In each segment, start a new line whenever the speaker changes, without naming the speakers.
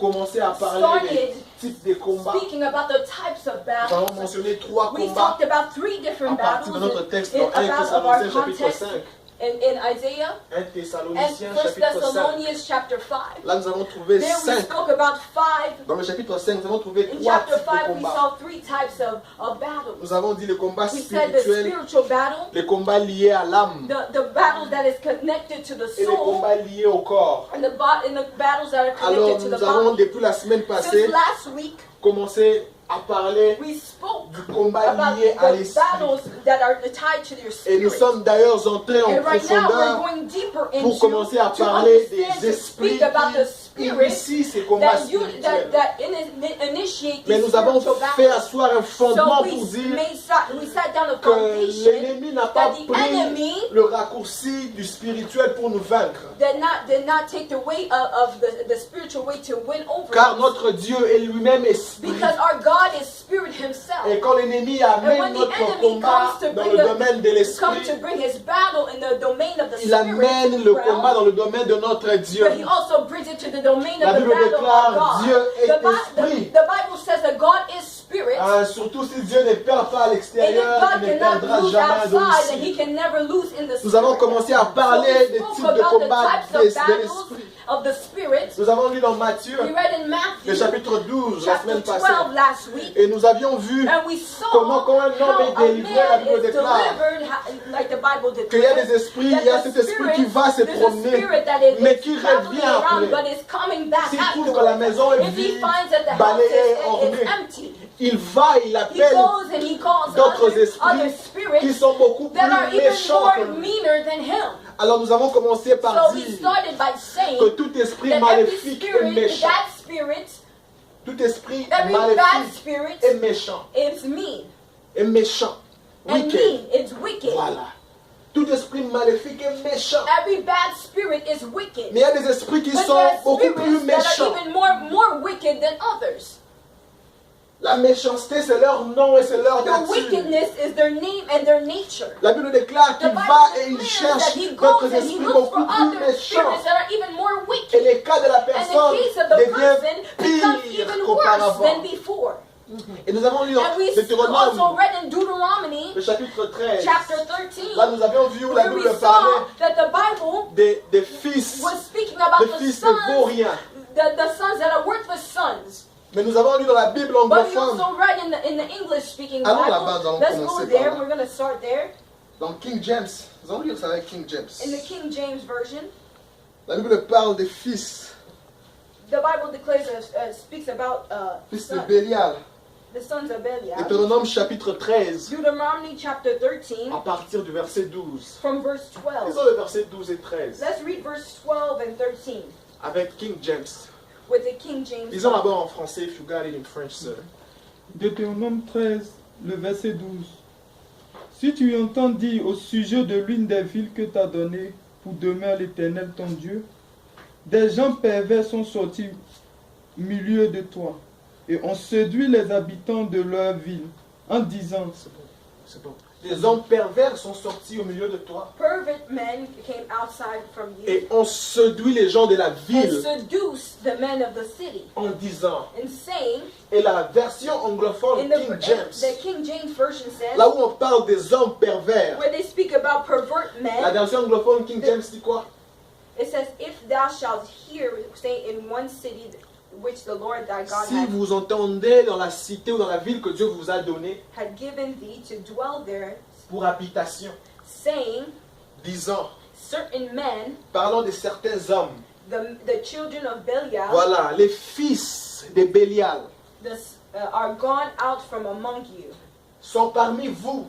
commencé à parler des types de combats.
speaking about the types of
Nous
battles.
avons mentionné 3
We
combats
talked about 3
à
different
partir de
battles
notre texte
in
dans 1
about of our
Thessaloniciens chapitre
context
5.
in Isaiah
1
and
Thessaloniciens
1
chapitre 5.
Thessalonians chapter 5.
Là, nous avons trouvé
There we
5.
spoke about 5.
Dans le chapitre 5, nous avons trouvé
In
3
chapter
types de
5 we
combats.
saw 3 types of battles.
Nous avons dit le combat
We said the
spirituel,
spiritual battle,
les combats liés à l'âme
the battle that is connected to the
et les
soul,
combats liés au corps.
and the battles that are
Alors,
connected to the
nous avons
body.
depuis la semaine
Since
passée
last week,
commencé à parler
we spoke
du combat
about
lié à
the
l'esprit.
battles that are tied to your
Et nous
spirit.
sommes d'ailleurs entrés en
And right now we're
profondeur
going deeper
pour
into
commencer à
to
parler
understand,
des
to
esprits
speak about the
qui
spirit
initient ces combats
that
spirituels.
initiate
Mais
these
nous avons
spiritual
fait
battles.
asseoir un fondement
So
pour dire
we sat down a
que
foundation
l'ennemi n'a pas
that the
pris
enemy
le raccourci du spirituel pour nous vaincre.
did not take the way of the spiritual way to win over
Car
us.
notre Dieu est lui-même esprit.
Because our God is spirit himself.
Et quand l'ennemi
And when
amène
the
notre
enemy
combat
comes to
dans
bring
le domaine de
come
l'esprit,
to bring his battle in the domain of the
il
spirit
amène le
realm,
combat dans le domaine de notre Dieu.
but he also brings it to the domain
La
of the
Bible
battle of
déclare
God.
Dieu est
The
esprit.
Bible says that God is spirit.
Surtout si Dieu ne perd pas à
And if
l'extérieur,
God
il ne
cannot
perdra
lose
jamais à
outside, then he
domicile.
can never lose in the spirit.
Nous avons commencé à parler
So we
des
spoke
types de
about the
combats
types
de
of battles
l'esprit.
of the spirit.
Nous avons lu dans Matthieu,
We read in
le
Matthew
chapitre 12, la
chapter
semaine
12
passée.
last week.
Et nous avions vu
And we saw
comment quand un homme est
how a
délivré, la
man
Bible
is
déclare
delivered, like the Bible
qu'il y a
declares.
des esprits, il y a cet esprit qui va se
There's a
promener,
spirit that is
mais qui
traveling
revient
around,
après.
but is coming back
S'il trouve que la
afterwards.
maison est
If he
vide,
finds that the house
balayée,
is
ornée,
empty,
il va, il
he
appelle
goes and he calls
d'autres
other
esprits
spirits
qui sont beaucoup
that are
plus
even
méchants que
more
lui.
meaner than him.
Alors nous avons commencé par
So we
dire
started by saying
que tout esprit
that every
maléfique est
spirit,
méchant.
that spirit,
Tout esprit
every bad
maléfique
spirit
est méchant.
is mean.
Est méchant.
And
Wicked.
mean, it's wicked.
Voilà. Tout esprit maléfique est méchant.
Every bad spirit is wicked.
Mais il y a des esprits qui
But
sont
there are
beaucoup plus
spirits that
méchants.
are even more wicked than others.
La méchanceté, c'est leur nom et c'est leur
The
nature.
wickedness is their name and their nature.
La Bible déclare qu'il
The Bible
va et il
declares
cherche
that he
d'autres
goes and he
esprits
looks
beaucoup
for
plus
other
méchants.
spirits that are even more
Et
wicked.
les cas de la
And the
personne
case of the
devient
person becomes
pire
even worse than
qu'auparavant.
before.
Et nous avons lu dans
And we also
Deutéronome,
read in Deuteronomy
le chapitre 13.
chapter 13,
Là, nous avions vu où la
where we
Bible
saw
parlait
that the Bible
des fils,
was speaking about
des
the
fils de
sons,
vauriens.
the sons that are worthless sons.
Mais nous avons lu dans la Bible
But we
anglophone,
also read in the English-speaking
Allons là-bas,
Bible.
allons
Let's go
commencer
there.
par là.
We're going to start there.
dans King James. Nous allons lire ça avec King James.
In the King James Version,
La Bible parle des fils,
the Bible declares, speaks about
fils de Bélial.
the sons of Belial.
Deutéronome chapitre 13,
Deuteronomy chapter 13,
à partir du verset 12.
from verse 12.
Lisons le verset 12 et 13
Let's read verse 12 and 13
avec King James.
with the King James.
Lisons d'abord en français, if you got it in French, sir.
Deutéronome 13, le verset 12. Si tu entends dire au sujet de l'une des villes que t'as données pour demeurer l'Éternel ton Dieu, des gens pervers sont sortis au milieu de toi et ont séduit les habitants de leur ville en disant,
C'est bon. Des hommes pervers sont sortis au milieu de toi
Pervert men came outside from you
et ont séduit les gens de la
and
ville
seduced the men of the city,
en disant,
and saying,
et la version anglophone
in
King
the
James,
King James Version says,
là où on parle des hommes pervers,
where they speak about pervert
la
men,
version anglophone King James dit quoi?
it says, if thou shalt hear, say, in one city which the Lord thy God
Si vous entendez dans la cité ou dans la ville que Dieu vous a donnée
had given thee to dwell there,
pour habitation,
saying,
disant,
certain men,
parlons de certains hommes,
the children of Belial,
voilà, les fils de Bélial
are gone out from among you,
sont parmi vous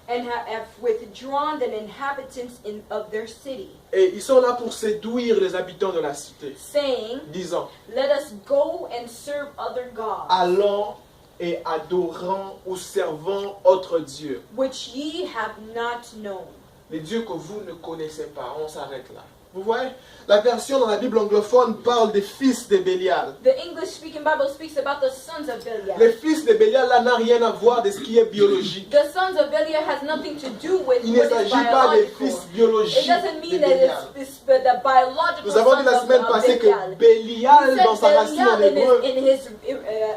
and have withdrawn the inhabitants of their city,
et ils sont là pour séduire les habitants de la cité,
saying,
disant,
let us go and serve other gods,
allons et adorant ou servant autres dieux.
which ye have not known.
Les dieux que vous ne connaissez pas, on s'arrête là. Vous voyez, la version dans la Bible anglophone parle des fils de Bélial.
The English-speaking Bible speaks about the sons of Belial.
Les fils de Bélial là n'a rien à voir de ce qui est biologique.
The sons of Belial has nothing to do with
Il ne
what is
s'agit pas des
biological.
fils biologiques
It doesn't
de
mean that
Bélial.
it's the biological
Nous avons dit la
sons
semaine
of
passée que
Belial.
Bélial dans sa racine en
Belial
hébreu
in his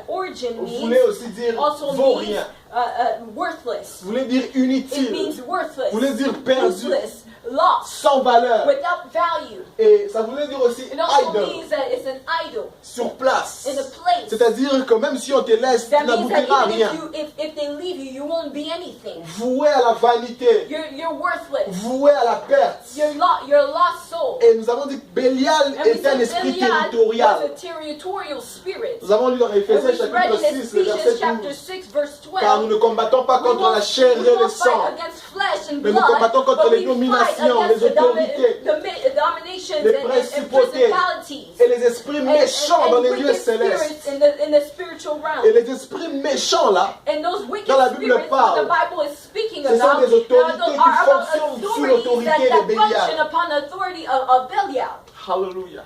origin
voulait aussi dire
also
vaut
means
rien.
worthless.
Voulait dire
It
inutile.
means worthless,
Voulait dire perdu,
useless, lost,
sans valeur.
without value.
Et ça voulait dire aussi
It also
idol,
means that it's an idol
sur place.
in a place.
C'est-à-dire que même si on te laisse, tu
That means that
n'aboutiras à
even
rien.
if they leave you, you won't be anything.
Voué à la vanité,
You're worthless.
voué à la perte.
You're a lost soul.
Et nous avons dit que Bélial
And we
était un
said
esprit
Belial was
territorial.
a territorial spirit.
Nous avons lu dans
And
Éphésiens
we read
chapitre
in
6, le verset
Ephesians chapter
12.
6, verse 12.
Car nous ne combattons pas contre la chair et le
don't
sang,
fight against flesh and
mais nous
blood,
combattons contre
but
les
we
dominations,
fight against
les autorités,
the dominations
les
and
principautés
principalities
et les esprits méchants dans les lieux
wicked
célestes.
spirits in the spiritual realm.
Et les esprits méchants là,
And those wicked
dans la Bible
spirits, what the
parle,
Bible is speaking
ce sont
about,
des autorités
are
qui
about
fonctionnent sous
authorities
l'autorité
that
de Bélial.
function upon the authority of Belial.
Alléluia.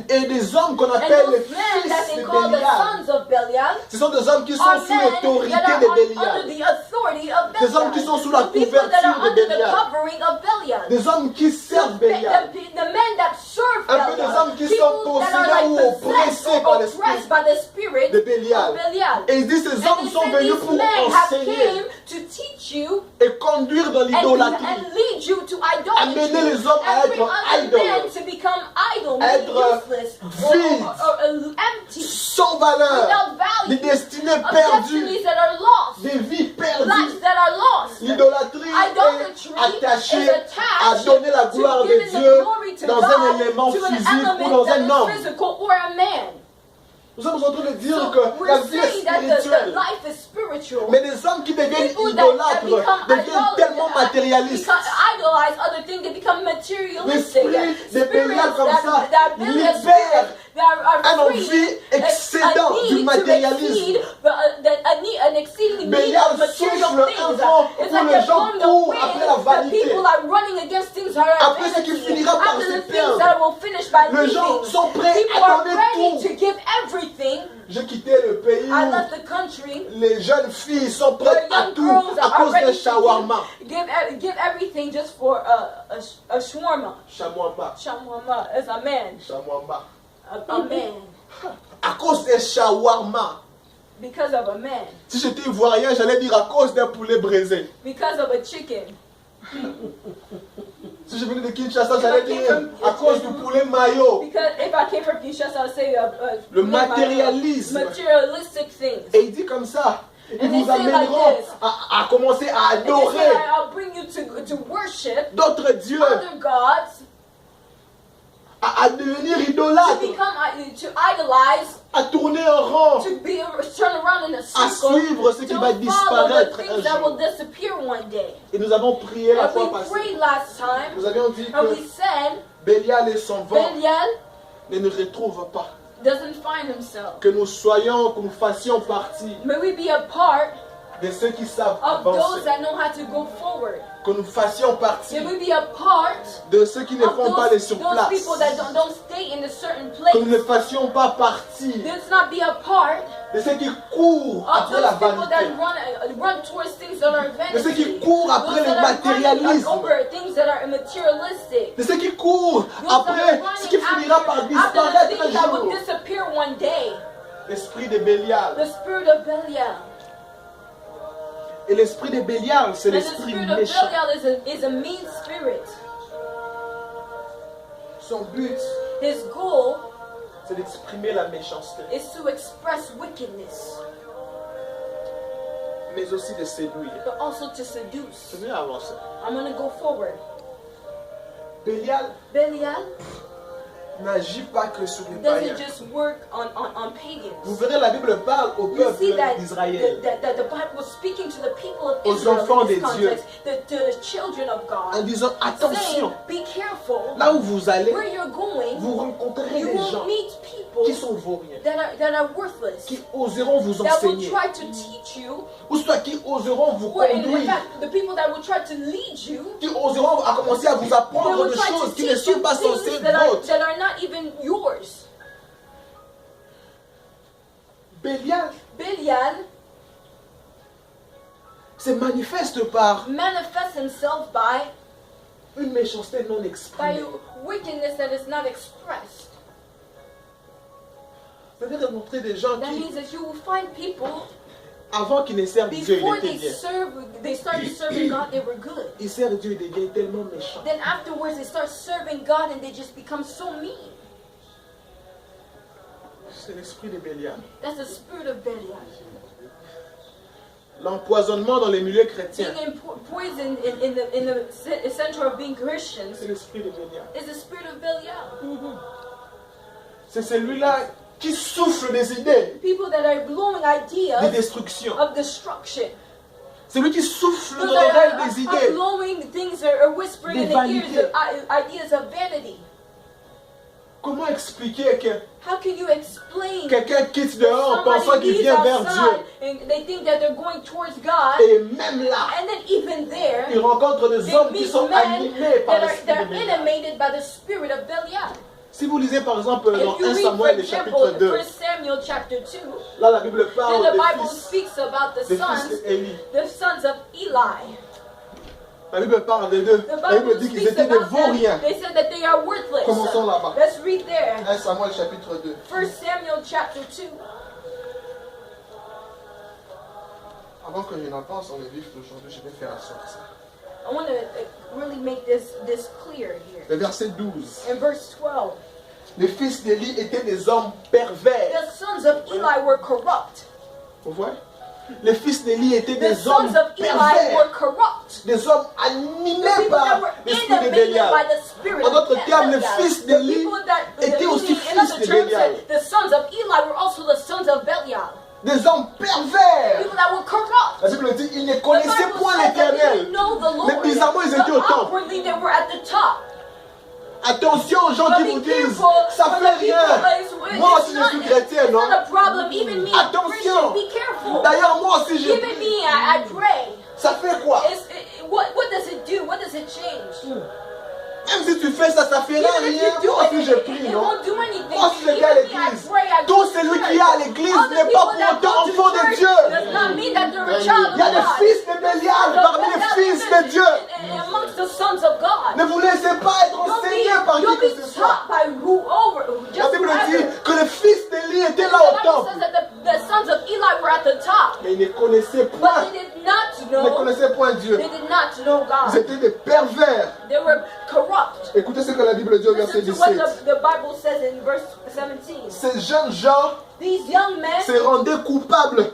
Et des hommes qu'on
And
appelle les
those men that
fils
they
de
call the
Bélial,
sons of Belial
ce sont des hommes qui sont
are
sous
men
l'autorité
that are
de
under
Bélial.
the authority of
Des hommes qui
Belial.
sont sous la
People that
couverture
are
de
under the
Bélial.
covering of Belial.
Des hommes qui servent Bélial.
The men that serve
Un peu des
Belial.
hommes qui sont
People that are
possédés ou
like
oppressés
possessed
par
or
l'esprit
oppressed by the spirit
de
of
Bélial.
Belial.
Et ils disent ces
And
hommes
they
sont
say
venus
these
pour
men have
enseigner
came to teach you
et conduire dans l'idolâtrie.
and lead you to
Amener
idolatry
les hommes à
and bring
être
other
idoles.
men to become idle,
Être
useless,
vides,
or empty,
sans valeur,
without
des
value,
destinées
of
perdues,
destinies that are lost,
des vies
lives
perdues.
that are lost.
L'idolâtrie
Idolatry
est attachée
is attached
à donner la
to
gloire de
giving the
Dieu
glory to
dans
God,
un élément
to an
physique ou
element
dans
that
un
is
homme.
physical or a man.
Nous sommes en train de dire
So
que la
we're
vie est
saying that the
spirituelle.
life is spiritual.
Mais des hommes qui deviennent
People that
idolâtres
become
deviennent tellement matérialistes.
idolize other things, they become materialistic.
L'esprit de Bélial comme ça
that Belial
libère
spirits that are
un
free,
envie excédent
a
du
need
matérialisme.
to exceed, an exceeding need
Bélial
of material
souffle un
things.
vent
It's
où
like
les
they're
gens
blowing the
courent
wind
après la
that
vanité.
people are running against things that are
Après ce qui
vanity.
finira par
After
se
the things
perdre.
that will finish by
Les gens
leaving.
sont prêts
People
à
are
donner
ready
tout.
to give everything.
J'ai quitté le pays
I
où
left the country.
les jeunes filles sont
Where
prêtes à
young
tout
girls
à
are
cause d'un
ready to
shawarma.
give everything just for a shawarma.
Shawarma.
Shawarma is a man.
Shawarma.
A man.
À cause des shawarma.
Because of a man.
Si j'étais ivoirien, j'allais dire à cause d'un poulet braisé.
Because of a chicken.
Si je venais de Kinshasa, j'allais dire à cause du poulet mayo.
Because if I came from Kinshasa, I would say
Le matérialisme.
materialistic things.
Et il dit comme ça. Ils
And they
vous
say like
amèneront
this.
à commencer à
And they
adorer
say, I'll bring you to worship
d'autres dieux,
other gods,
à devenir
to
idolâtres,
to idolize,
à tourner en rond,
to turn around in a
à
circle,
suivre ce qui
to
va
follow
disparaître
the
un
things that will
jour.
disappear one day.
Et nous avons prié la
And
fois
we
passée.
prayed last time,
Nous avions dit
and we
que
said
Bélial et son vent
Belial
ne nous retrouvent pas.
doesn't find himself.
Que nous fassions partie
May we be a part
de ceux qui savent
of those
avancer.
that know how to go forward.
Que nous fassions partie
May we be a part
de ceux qui ne
of
font pas les
those
surplaces.
people that don't stay in a certain
Que nous ne
place.
fassions pas partie
Let's not be a part
de ceux qui courent
of
après la
those people that
vanité.
run towards things that are
De ceux qui
vanity.
courent après
Those
le
that are running
matérialisme.
over things that are materialistic.
De ceux qui courent
Those that are
après ce qui
running
finira par
after the
disparaître
things
un
that will
jour.
disappear one day.
L'esprit de Bélial.
The spirit of Belial.
Et l'esprit de Bélial, c'est
And the
l'esprit
spirit of
méchant.
Belial is a mean spirit.
Son but,
His goal
c'est d'exprimer la méchanceté,
is to express wickedness,
mais aussi de séduire.
but also to seduce.
Je vais avancer.
I'm going to go forward.
Bélial
Belial
n'agit pas que sur les
doesn't
païens.
just work on pagans.
Vous verrez, la Bible parle au
You
peuple
see that
d'Israël,
the Bible was speaking to the people of
aux
Israel
enfants
in this
de Dieu,
context, to the children of
en
God,
disant attention,
saying, be careful.
là où vous allez,
Where you're going,
vous rencontrerez
you
des
will
gens
meet people
qui sont vauriens,
that are worthless,
qui oseront vous
that will
enseigner,
try to teach you,
ou soit qui oseront vous
or in
conduire,
fact, the people that will try to lead you,
qui oseront à commencer à vous
they
apprendre
will
des
try to
choses qui ne
teach you
sont pas censées
things
être vôtres.
that are not even yours.
Bélial
Belial
se manifeste par
manifests himself by
une méchanceté non exprimée.
wickedness that is not expressed.
C'est-à-dire rencontrer des gens
That
qui,
means that you will find people
avant qu'ils ne servent Dieu,
before
ils étaient
they
bien.
started serving God, they were good.
Ils servent Dieu, ils deviennent tellement méchants.
Then afterwards they start serving God and they just become so mean.
C'est l'esprit de Bélial.
That's the spirit of Belial.
L'empoisonnement dans les milieux chrétiens,
Being poisoned in the center of being Christians
c'est l'esprit de Bélial.
is the spirit of Belial.
C'est celui-là qui souffle des idées
People that are blowing
de
ideas
destruction.
of destruction.
C'est lui qui souffle
Those
dans l'oreille des
are
idées.
blowing things or whispering in
Des
the ears
vanités.
of ideas of vanity.
Comment expliquer que
How can you explain
quelqu'un quitte dehors en pensant
somebody
qu'il
leaves
vient vers
outside
Dieu
and they think that they're going towards God,
et même là,
and then even there
il rencontre des
they
hommes qui
meet
sont
men
animés par
that
l'esprit de
are
Bélial.
animated by the spirit of Belial.
Si vous lisez par exemple dans
If you
1
read, for
Samuel le
example,
chapitre 2,
1 Samuel chapter 2,
là la Bible
then
parle
the
des
Bible
fils,
speaks about
des fils d'Élie.
the sons of Eli.
La Bible parle des deux.
The
La Bible
Bible
dit qu'ils
speaks
étaient des
about them.
vauriens.
They said that they are worthless.
Commençons là-bas.
Let's read there.
1 Samuel chapitre 2.
1 Samuel chapter 2.
Avant que je n'en pense, on est vif d'aujourd'hui, je vais faire en sorte ça.
I want to really make this clear here.
Le verset 12.
In verse 12,
Les fils d'Élie étaient des hommes pervers.
the sons of Eli were corrupt.
Vous voyez? Les fils d'Élie étaient
The
des hommes
sons of Eli were
pervers.
corrupt.
Des hommes
The
animés
people that
par
were
l'esprit de
animated by
Bélial.
the spirit
En d'autres
of
termes, les
Belial.
fils
The
d'Élie
people that,
étaient aussi
in
fils
other
de
terms,
Bélial.
the sons of Eli were also the sons of Belial.
Des hommes pervers.
People that were corrupt.
La Bible dit ils ne
The
connaissaient
Bible
point
says that they
l'Éternel.
didn't know the Lord.
Mais bizarrement, ils étaient
But
au temple.
outwardly, they were at the top.
Attention aux gens
But
qui
be
vous disent,
careful,
ça
for
fait
the people,
rien. Moi aussi je suis chrétien,
it's
non?
not a problem. Even me,
Attention.
Christian, be careful.
D'ailleurs, moi aussi je
Even
prie.
me, I pray.
Ça fait quoi?
What does it do? What does it change?
Même si tu fais ça, ça fait
Even if
rien.
you do
Moi
it,
aussi je prie,
it
non?
won't do anything.
Moi aussi je vais à
Even me, I
l'église.
pray, I
Tout
go to
celui
church.
qui est à l'église
Other
n'est pas
people that
pour autant
go to
enfant de
church
Dieu.
does not mean that they're a child
Il y a
of
des
God.
fils de Bélial parmi les fils de Dieu.
Amongst the sons of God.
Ne vous laissez pas être enseignés par qui
Don't
que
be
ce soit.
taught by whoever.
La
Just
Bible dit
whoever.
que les fils d'Élie étaient là
The
au
Bible
temple.
says that the sons of Eli were at the top,
Mais ils ne connaissaient
but
point.
they did not
Ils ne
know.
connaissaient point Dieu.
They did not know
Ils
God.
étaient des pervers.
They were corrupt.
Écoutez ce que la Bible dit au verset
Listen to what
17.
the Bible says in verse 17.
Ces jeunes gens
These young men
se rendaient coupables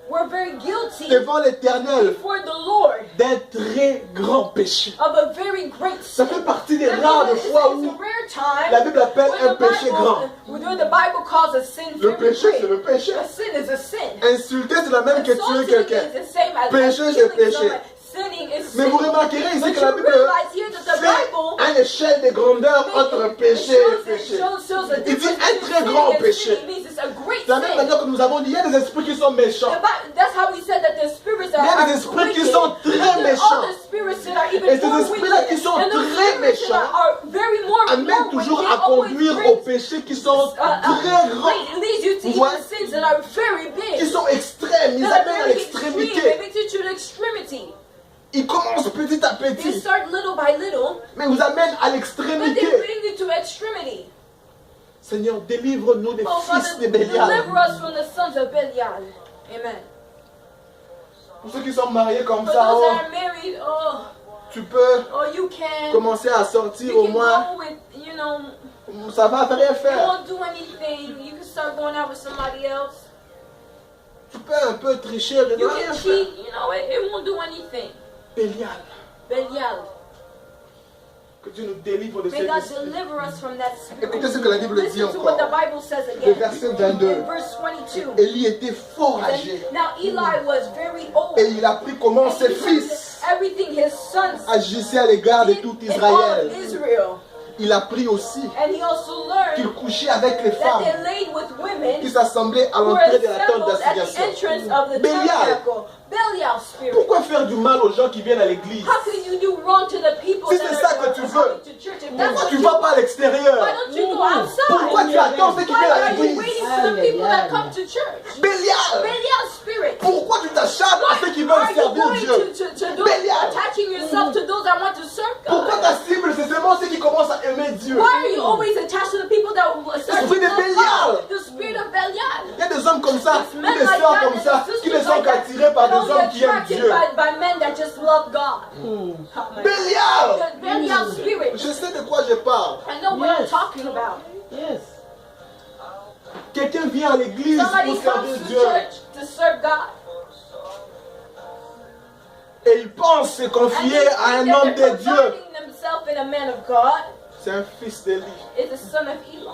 were very guilty
devant l'Éternel
before the Lord
d'un très grand péché.
of a very great
Ça
sin.
fait partie des
That
rares
means
de fois
it's
où
a rare time
la Bible appelle
when
un péché grand.
when the Bible calls a sin
Le
very
péché, c'est
great.
le péché.
A sin is a sin.
Insulter, c'est la même que tuer
Insulting
quelqu'un.
is the same as
Péché, c'est
killing
péché.
someone. Sinning is
Mais
sin.
vous remarquerez ici
But
que la
you
Bible
realize here that the
fait
Bible
une échelle de grandeur entre péché et péché.
shows a
Il dit
difference
un
between
très
sin
grand
and
péché.
sin. It means it's a great
De la même
sin.
manière que nous avons dit, il y a des esprits qui sont méchants.
That's how we said that the spirits
Il y a
are
des esprits qui
wicked,
sont
but
très
there are
méchants.
other spirits that are
Et
even
ces
more
esprits-là qui
wicked.
sont
And those
très
spirits that
méchants
are very more
amènent toujours
wicked
à
always
conduire
bring,
aux péchés qui sont très grands,
leads you to
Ouais.
even sins that are very big.
qui sont extrêmes. Ils
That are
amènent à
very extreme. They
l'extrémité.
make you to the extremity.
Ils commencent petit à
They
petit,
start little by little,
mais vous amènent à
but they
l'extrémité.
bring you to extremity.
Seigneur, délivre-nous des
Oh,
fils
Father,
de Bélial.
deliver us from the sons of Belial. Amen.
Pour ceux qui sont mariés comme
For
ça,
those
oh,
that are married,
tu peux
you can.
commencer à sortir
You
au
can
moins.
go with,
Ça va rien
it
faire.
won't do anything. You can start going out with somebody else.
Tu peux un peu tricher, mais
You
rien
can
faire.
cheat. It won't do anything.
Bélial,
Belial.
que Dieu nous délivre de
May
cet
God
esprit.
deliver us from that spirit.
Écoutez ce que la Bible dit
Listen to what
encore.
the Bible says
Le
again.
verset 22.
In verse 22.
Élie était fort âgé
Now Eli was very old.
et il a appris comment
And
ses
he
fils
everything his sons
agissaient à l'égard de
did
tout
in all of
Israël.
Israel.
il a appris aussi
And he also
qu'il
learned
couchait avec les
that
femmes
they laid with women
qui s'assemblaient à
who were
l'entrée de la tente
assembled at the
d'assignation.
entrance of the
Belial.
tabernacle. Belial spirit.
Pourquoi faire du mal aux gens qui viennent à l'église?
How can you do wrong to the people
Si
that
c'est
are
ça que tu veux,
coming to church? If that's
Pourquoi
what
tu
you
vas pas à
want,
l'extérieur?
why don't you go outside?
Pourquoi tu attends ceux qui
Why
viennent à
are you
l'église?
waiting for the people that come to church?
Bélial!
Belial spirit.
Pourquoi tu t'acharnes à ceux qui veulent
Are you
servir
going
Dieu?
to do
Belial.
attaching yourself to those that want to serve
Pourquoi
God?
ta cible, c'est seulement ceux qui commencent à aimer Dieu?
Why are you always attached to the people that will serve
L'esprit de Belial.
God? The spirit of Belial.
Il y a des hommes comme ça,
It's
ou
men
des
like
sœurs
that
comme
and
ça,
the
qui ne
sisters
sont
like that
qu'attirés par
and
des
only
hommes qui aiment
attracted
Dieu.
by men that just love God.
Bélial!
The Belial spirit.
Je sais de quoi je parle.
I know what I'm talking about.
Yes.
Quelqu'un vient à l'église
Somebody
pour servir
comes to
Dieu
church to serve God.
et il pense se
And
confier
they
à un
think that
homme
they're
de Dieu.
confiding themselves in a man of God.
C'est un fils d'Élie.
It's the son of Eli.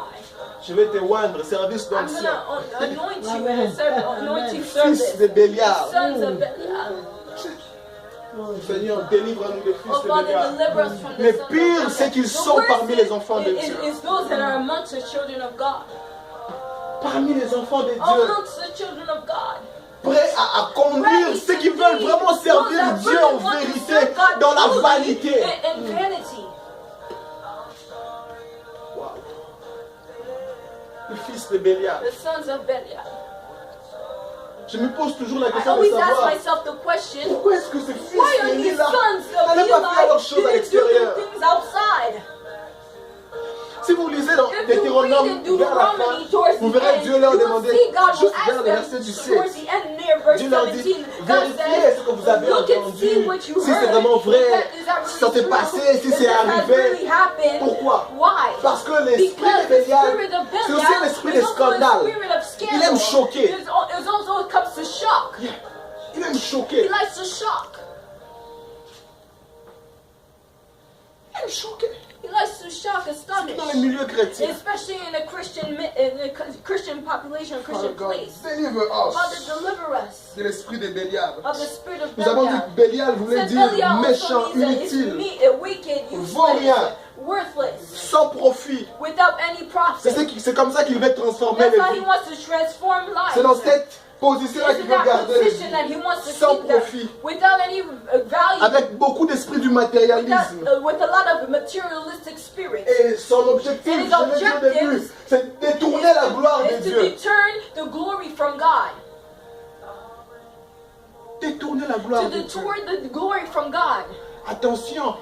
Je vais te oindre, service
I'm
d'onction.
gonna anoint you
Amen.
in a anointing
Fils
service.
de Bélial.
Sons of Belial.
Seigneur, délivre-nous des fils
Oh
de
Father,
Bélial.
deliver us from
Mais
the sons of
pire,
Belial.
c'est qu'ils
The
sont
worst
parmi les enfants de
is
Dieu.
those that are amongst the children of God.
Parmi les enfants de Dieu,
Amongst the children of God.
prêts à conduire ceux qui veulent vraiment servir Dieu en vérité dans la vanité.
And vanity.
Wow. Le fils de Bélial.
The sons of Belial.
Je me pose toujours la
I
question de
always ask
savoir
myself the question,
pourquoi est-ce que ces fils
why are these
d'Élie-là
sons of
n'allaient pas faire leurs
Eli
choses à
didn't do
l'extérieur?
their things outside?
Si vous lisez dans
If you read
Deutéronome
in
vers la fin,
Deuteronomy towards
vous
the
verrez
end,
Dieu leur
you will
demander,
see God will
juste vers
ask
le
them
verset du 7,
towards the end near verse
Dieu leur dit,
17. God
vérifiez
says,
ce que vous avez
look and see
entendu,
what you
si c'est
heard.
vraiment vrai,
Is that
si ça
really
s'est
true?
passé, si
If
c'est
this has
arrivé.
really happened,
Pourquoi?
why?
Parce que l'esprit
Because
de
the
Bélial,
spirit of
c'est aussi
Belial
un esprit
is
de
also a
scandale.
spirit of scandal.
Il aime choquer.
It also comes to shock.
Il aime
He
choquer.
likes to shock.
Il aime choquer.
He likes to shock, astonish.
Dans les milieux chrétiens.
Especially in a Christian population, a Christian
Father God,
place.
deliver
Father,
us
deliver us
de l'esprit de Bélial.
of the spirit of
Nous avons dit
Belial.
que Bélial voulait
Said
dire
Belial
méchant,
also means that it's
inutile,
wicked,
Vaut
useless,
rien.
worthless,
sans profit.
without any profit.
C'est comme ça qu'il veut transformer
That's
les
how he
vies.
wants to transform lives.
C'est dans cette position-là
It's
qu'il
in
veut
that
garder les
position that he
vies.
wants to
Sans
keep them
profit.
without any value,
Avec beaucoup d'esprit du matérialisme.
with a lot of materialistic spirit.
Et son objectif,
And his
je l'ai dit au début,
objective
c'est de détourner la gloire de
Is to
Dieu.
return the glory from God.
Détourner la gloire
To
de Dieu.
detour the glory from God.
Attention,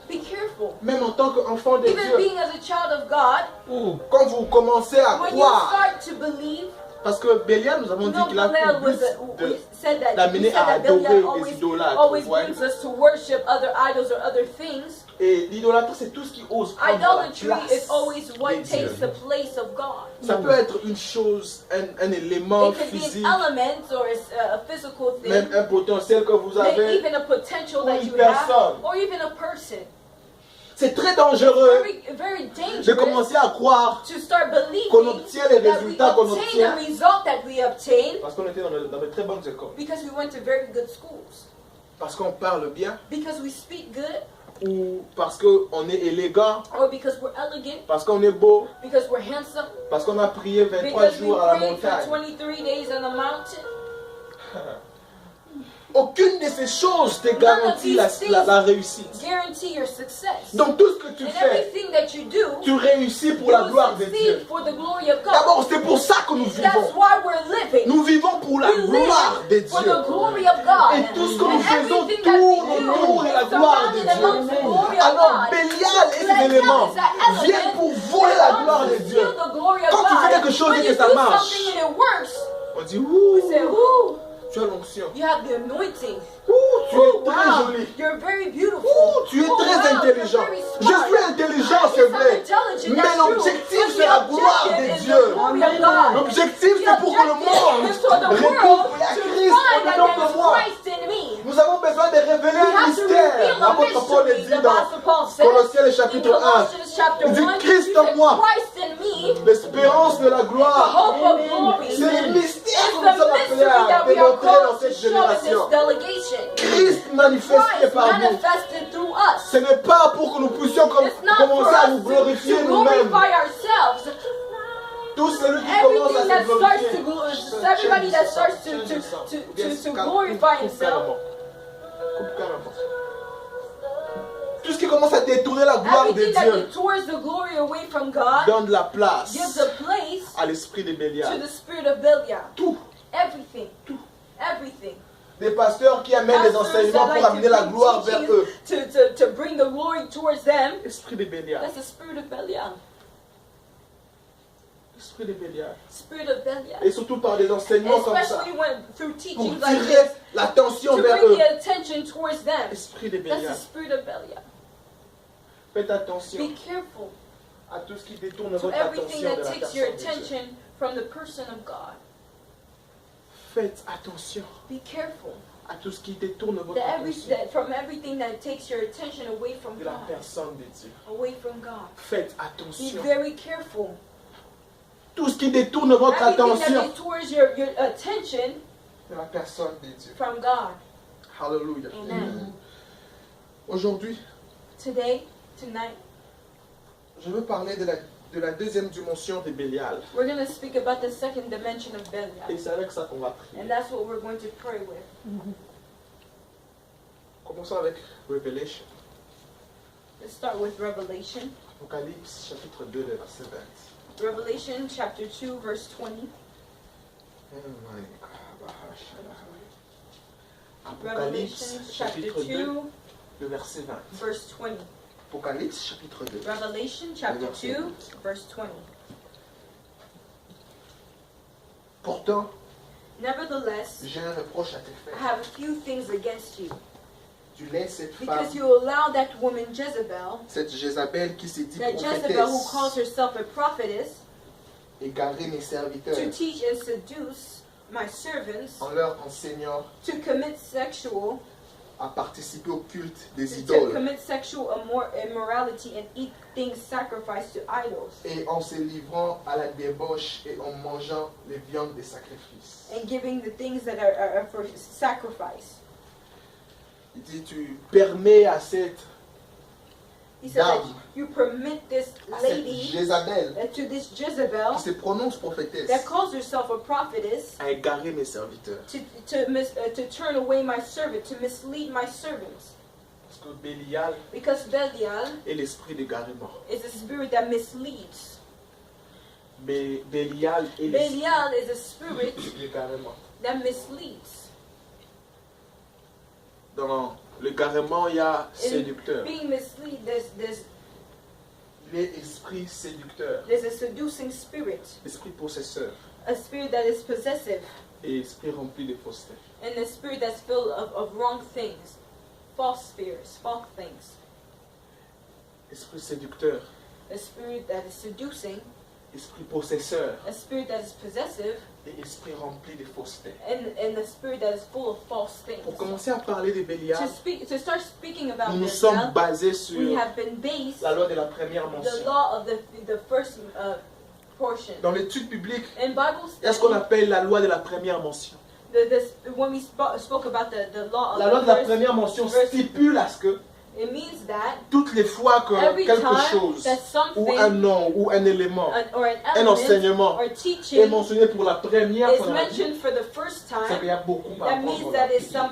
Be careful.
même en tant qu'enfant de
Even
Dieu,
being as a child of God,
quand vous commencez à
when you
croire,
start to believe,
parce que Bélial, nous avons
you
dit
know,
qu'il a
Belial
pour
was
but
we said that
d'amener à
Belial
adorer les idolâtres.
always
vous voyez.
brings us to worship other idols or other things.
Et l'idolâtrie, c'est tout ce qui ose prendre la
Idolatry
place
is always what
des
takes
dieux.
the place of God.
Ça peut être une chose, un élément
It could be
physique,
an element or a physical thing,
même un potentiel que vous avez.
even a potential
ou
that
une
you have,
personne.
or even a person.
C'est très dangereux
Very
de
dangerous
commencer à croire
to start believing
qu'on obtient les
that we
résultats qu'on
obtain
obtient.
the result that we obtain
parce qu'on était dans de très bonnes écoles.
because we went to very good schools,
Parce qu'on parle bien,
because we speak good,
ou parce qu'on est élégant,
or because we're elegant,
parce qu'on est beau,
because we're handsome,
parce qu'on a prié 23
because we
jours à la
prayed for
montagne.
23 days on the mountain.
Aucune de ces choses te garantit la réussite.
Guarantee your success.
Dans tout ce que tu
And
fais,
everything that you do,
tu réussis pour
you
la
will
gloire de
succeed
Dieu.
for the glory of God.
D'abord, c'est pour ça que nous
That's
vivons.
why we're living.
Nous vivons pour la
We
gloire de
live for
Dieu.
the glory of God.
Et tout ce que nous
And
faisons
everything that we
tourne
do
autour de la
is
gloire de
surrounded amongst the
Dieu.
glory of
Alors,
God.
Bélial et ses
Belial
éléments
is that element
viennent pour voler la
that
gloire
comes
de
to
Dieu.
steal the glory of
Quand tu
God.
fais quelque chose
When
et
you
que ça
do
marche,
something and it works,
on dit,
you say,
ouh,
ooh,
tu as l'onction.
you have the anointing.
Ouh, tu es
Ooh,
très
wow,
jolie.
you're very beautiful.
Ouh, tu es
Ooh,
très
wow,
intelligent.
you're very
Je
smart.
suis intelligent,
Yes,
c'est
I'm
vrai.
intelligent,
Mais
that's true.
l'objectif,
But
c'est
the
la gloire
objective
de
is
Dieu.
the glory of God.
L'objectif,
The
c'est pour que le
objective
monde
is for the
retrouve
world
la
to
Christ
find that
au-dedans
there
de
is
moi.
Christ in me.
Nous avons besoin de révéler
We
un
have to
mystère.
reveal a
L'apôtre Paul le
mystery.
dit
The
dans
Apostle Paul says
Colossiens
in
chapitre 1.
Colossians chapter
Il dit
1,
Christ
he
en
said,
moi,
Christ in me,
l'espérance de la
the
gloire.
hope of glory.
C'est le mystère
It's
que nous sommes
the
appelés appelés à
that we are
démontrer dans
called to
cette
show in
génération.
this delegation.
Christ manifesté
Christ
par nous.
manifested through us.
Ce n'est pas pour que nous puissions
It's not for
commencer à nous
us
glorifier
to
nous-mêmes.
glorify ourselves.
Tout celui qui commence
Everything
à
that
se
starts
glorifier.
to everybody that starts to glorify himself.
Coupe carrément. Tout ce qui commence à détourner la gloire de
Everything that
Dieu
detours the glory away from God
donne la place
gives a place
à l'esprit de
to
Bélial.
the spirit of Belial.
Tout.
Everything. Everything.
Des pasteurs qui amènent des
Pastors
enseignements
that
pour
like
amener la
bring
gloire vers
teachings
eux.
to bring the glory towards them.
Esprit de Bélial.
That's the spirit of Belial.
Esprit de Bélial.
Spirit of Belial.
Et surtout par des enseignements comme ça.
Especially when through
Pour
teachings like
tirer
this,
l'attention
to
vers
bring
eux.
the attention towards them.
Esprit de
That's the
Bélial.
spirit of Belial.
Faites attention
Be careful
à tout ce qui détourne
to
votre
everything
attention de
that
la
takes your
personne de Dieu.
attention from the person of God.
Faites attention
Be careful
à tout ce qui détourne votre
that
attention
from everything that takes your attention away from
de la
God.
personne de Dieu.
Away from God.
Faites
Be
attention.
very careful.
Tout ce qui détourne votre
Everything
attention
that detours your attention
de la personne de Dieu.
from God.
Alléluia.
Amen.
Aujourd'hui,
Today, tonight,
je veux parler de la deuxième dimension de Bélial.
we're going to speak about the second dimension of
Et
Belial.
c'est avec ça qu'on va prier.
And that's what we're going to pray with.
Commençons avec Revelation.
Let's start with Revelation.
Apocalypse chapitre 2, le verset 20.
Revelation chapter 2, verse 20.
Apocalypse
Revelation chapter
chapitre 2,
2,
le verset 20.
verse 20.
Apocalypse chapitre 2.
Revelation chapter 2, verse 20.
Pourtant,
Nevertheless,
j'ai un reproche à te
I
faire.
have a few things against you,
Tu laisses cette femme,
because you allow that woman Jezebel,
cette Jézabel qui se dit
that Jezebel who calls
prophétesse,
herself a prophetess,
égarer mes serviteurs
to teach and seduce my servants,
en leur enseignant
to commit sexual,
à participer au culte des
to
idoles
commit sexual immorality and eat things sacrificed to idols,
et en se livrant à la débauche et en mangeant les viandes des sacrifices.
and giving the things that are for sacrifice.
Il dit, tu permets à cette
He said that
Dame.
you permit this
à cette
lady,
Jézabel
to this Jezebel,
qui se prononce prophétesse
that calls herself a prophetess,
à égarer mes serviteurs.
to turn away my servant, to mislead my servants.
Parce que Bélial
Because Belial
est l'esprit d'égarement.
is a spirit that misleads.
Bélial est l'esprit
Belial is a spirit
d'égarement.
that misleads.
Dans l'égarement, il y a séducteur.
Being misled,
Il est esprit séducteur,
there's a seducing spirit,
esprit possesseur
a spirit that is possessive,
et esprit rempli de fausseté.
and a spirit that's full of wrong things, false spirits, false things.
Esprit séducteur,
A spirit that is seducing,
esprit possesseur
a spirit that is possessive,
et esprit rempli de fausseté.
and a spirit that is full of false things.
Pour commencer à parler de Bélial,
To start speaking about
nous nous
this,
sommes basés sur
we have been based
la loi de la première
the
mention.
law of the first portion.
Dans l'étude biblique,
In Bible
il y a ce qu'on
study,
appelle la loi de la première mention.
when we spoke about the law of
La loi
the
de la
first
première mention
verse,
stipule à ce que
it means that
toutes les fois que
every
quelque
time
chose
that
ou
something
un nom ou un élément,
or an
un
element
enseignement
or
est
teaching
mentionné pour la première
is
fois dans la Bible,
mentioned for the first
c'est qu'il
time,
y a beaucoup à
that
apprendre
means
là.
that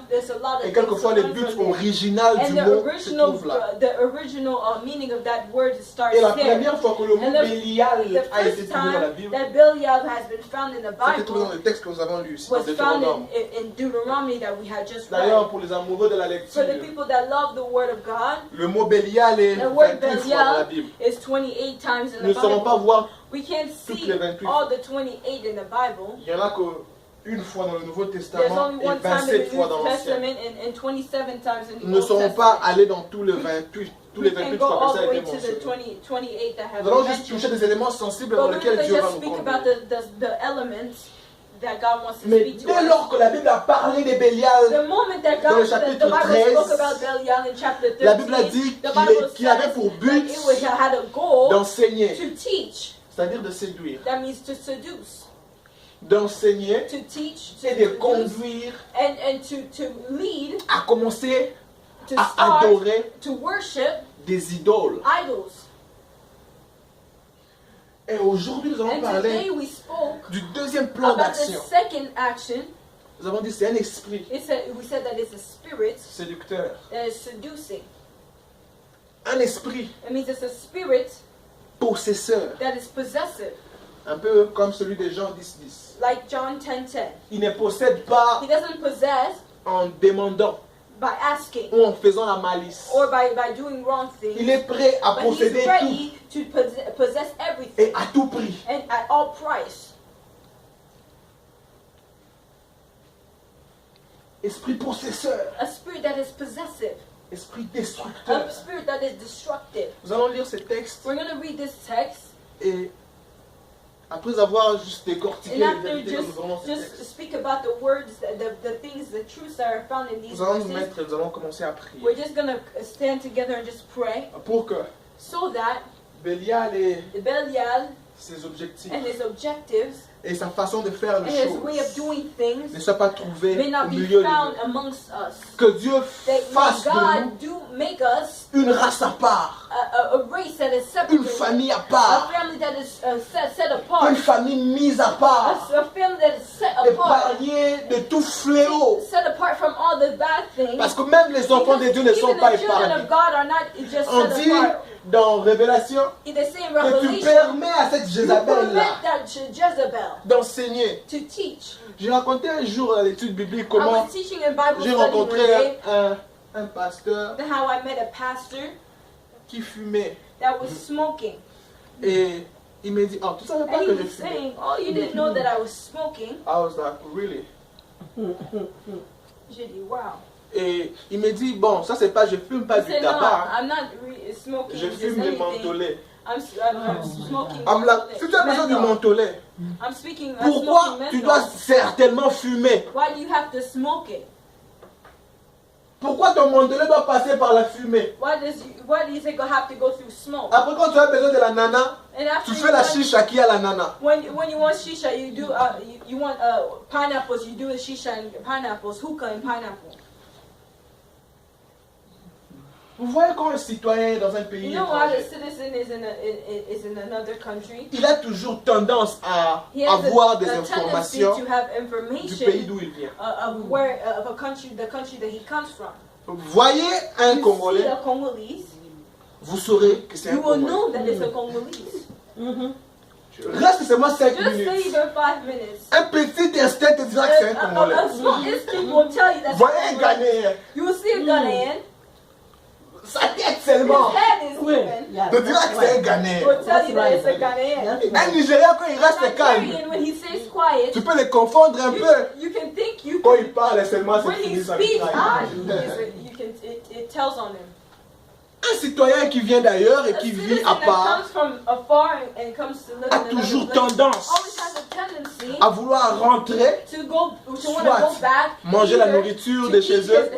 there's a lot of
Et
things
quelquefois
to
le
learn
but
from there.
original du
And
mot se trouve là.
the original meaning of that word starts
Et la
there.
première fois que le mot
And the
Bélial
The
a été
first
trouvé dans la
time
Bible,
that Belial has been found in the
ça a été trouvé dans
Bible
le texte que nous avons lu ici, dans
was found
Deutéronome.
in Deuteronomy that we had just
D'ailleurs,
read.
pour les amoureux de la
For
lecture,
the people that love the Word of God,
le mot Bélial est
the word
28 fois dans la
Belial
Bible.
is 28 times in
Nous ne
the
saurons pas
Bible.
voir,
We can't
toutes
see
les 28
all the 28 in the Bible.
il y en a qu'une fois dans le Nouveau
There's
Testament
only
et
one time in
27
the
fois dans
New
l'Ancien.
Testament and 27 times in the
Nous ne
Old
saurons pas
Testament.
aller dans tous les 28, tous les
We can
28
go
fois
all
que ça
the
a
way
été
to the
mentionné.
28 that have
Nous allons
been
juste toucher
mentioned.
des éléments sensibles
But
dans
we're
lesquels
going to
Dieu va
just
nous
speak about
conduire.
the elements that God wants to
Mais
speak to
dès
us.
lors que la Bible a parlé des Bélial,
The moment that
Dans le
God,
chapitre
the Bible
13,
spoke about Belial in chapter 13,
la Bible a dit
the
qu'il
Bible
qu'il avait
says
pour
that
but
it had a goal
d'enseigner,
to teach.
c'est-à-dire de séduire.
That means to seduce.
d'enseigner
to teach,
et de
to use,
conduire
and to lead,
à commencer
to
à
start,
adorer
to worship
des idoles.
idols.
Et aujourd'hui, nous allons
And today
parler
we spoke
du deuxième plan
about the
d'action.
second action.
Nous avons dit c'est un esprit
We said that it's a spirit
séducteur.
that is seducing.
Un esprit
It means it's a spirit
possesseur.
that is possessive,
Un peu comme celui de Jean 10:10.
like John 10:10.
Il ne possède pas
He doesn't possess
en demandant
by asking
ou en faisant la malice.
or by doing wrong
Il
things,
est prêt à
but he's
posséder tout
ready to possess
et
everything
à tout prix.
and at all price.
Esprit possesseur,
A spirit that is possessive,
esprit
a
destructeur.
spirit that is destructive.
Nous allons lire ce texte
We're going to read this text,
et après avoir juste décortiqué
and
les
after
vérités que nous avons dans ce
just
texte,
speak about the words, the things, the truths that are found in these
nous allons nous
verses.
mettre et nous allons commencer à prier.
We're just going to stand together and just pray
Pour que
so that
Bélial et
Belial
ses objectifs
and his objectives
et sa façon de faire
and
les
his way of
choses
doing
ne
things
soient pas trouvés
may
au
not be
milieu de
found
nous.
amongst us.
Que Dieu
That
fasse
may
de
God do make us
nous une race à part,
a race that is
une
separate,
famille à
a
part,
family that is set
une
apart,
famille mise à part,
a family that is set apart,
épargnée de tout fléau.
set apart from all the bad things.
Parce que même les enfants de Dieu ne sont
Even
pas
the children
épargnés.
of God are not just
On
set
dit
apart.
dans Révélation
In the same
que tu
revelation,
permets à cette
you
Jézabel-là
permit that Jezebel
d'enseigner.
to teach.
J'ai raconté un jour à l'étude biblique
I
comment
was teaching in Bible
j'ai
study one
rencontré
day,
un pasteur
how I met a pastor
qui fumait.
that was smoking.
Et il m'a dit, oh, tu savais pas
And he
que je
was
fumais?
saying, oh, you didn't know that I was smoking?
I was like, really?
J'ai dit, wow.
Et il me dit, bon, ça c'est pas, je fume pas
He
du
said, no,
tabac,
I'm not smoking
je
just
fume le
anything.
mentholé.
I'm smoking
I'm like, si tu as besoin du
menthol.
mentholé,
I'm speaking
pourquoi
smoking
tu
menthol.
dois certainement fumer?
Why do you have to smoke it?
Pourquoi ton mentholé doit passer par la fumée?
Why do you think I have to go through smoke?
Après, quand tu as besoin de la nana,
And after
tu fais la
want-
chicha qui a la nana.
when you want shisha, you do you want pineapples, you do a shisha and pineapples, hookah and pineapple.
Vous voyez quand un citoyen est dans un pays
You know why the
étranger,
citizen is in another country?
il a toujours tendance à
He has
avoir des
a tendency
informations
to have
du
information
pays d'où il vient.
of a country, the country that he comes from.
Voyez un
You see
Congolais,
a Congolese,
vous saurez que c'est un
you will
Congolais.
know that it's a Congolese.
Reste seulement 5
Just stay
minutes.
even 5 minutes.
Un petit instinct te dira que c'est un Congolais.
A small instinct will tell you that
Voyez un Ghanéen,
you will see a Ghanaian.
sa tête
His
seulement
head is
Oui.
even.
te dira que c'est un Ghanéen.
Will tell you that it's a Ghanaian.
Un Nigérian, quand il reste calme,
Nigerian, when he stays quiet,
tu peux le confondre un peu.
you can think you
Quand
can.
il parle seulement, c'est
When he
fini sa
speaks,
mitraille.
it tells on him.
Un citoyen qui vient d'ailleurs et
A
qui vit
citizen
à
that
part
comes from afar and comes to live
a
in another
toujours
place
tendance
always has a tendency
à vouloir rentrer,
to want to
soit
go back,
manger la
either
nourriture
to
de
eat
chez eux,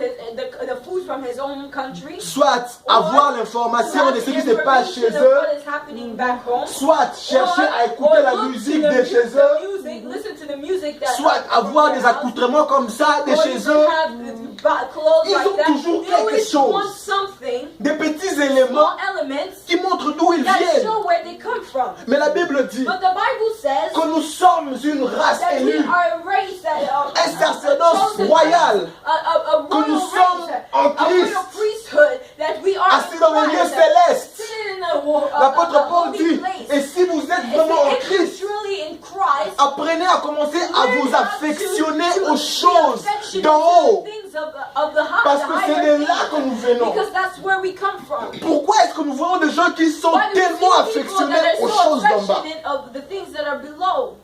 the food from his own country,
soit avoir l'information de ce qui se passe chez
information of
eux,
what is happening back home,
soit chercher à écouter la musique de chez eux,
listen to the music that
soit avoir des accoutrements comme ça de
or
chez
even
eux,
have clothes
Ils
like
ont
that.
toujours
They always
quelque chose.
want something,
des petits éléments
small elements
qui montrent d'où ils
that
viennent.
show where they come from.
Mais la Bible dit
But the Bible says
que nous sommes une race
that we
élue,
are a race that
un sacerdoce
chosen
royal,
a
que nous
royal
sommes
race,
en
a
Christ,
royal priesthood, that we are
assis dans les lieux
Christ,
célestes.
sitting in a
L'apôtre Paul
holy
dit,
place.
et si vous êtes
If
vraiment en
you're
Christ,
truly in Christ,
apprenez à commencer à
learn
vous
how
affectionner
to
aux
be
choses
affectionate
d'en
to the
haut.
things of the high,
Parce
the
que
higher
c'est de là
things,
que nous venons.
because that's where we come from.
Pourquoi est-ce que nous voyons des gens qui sont
Why do we
tellement
see people
affectionnés
that are
aux
so
choses d'en bas?
affectionate of the things that are below?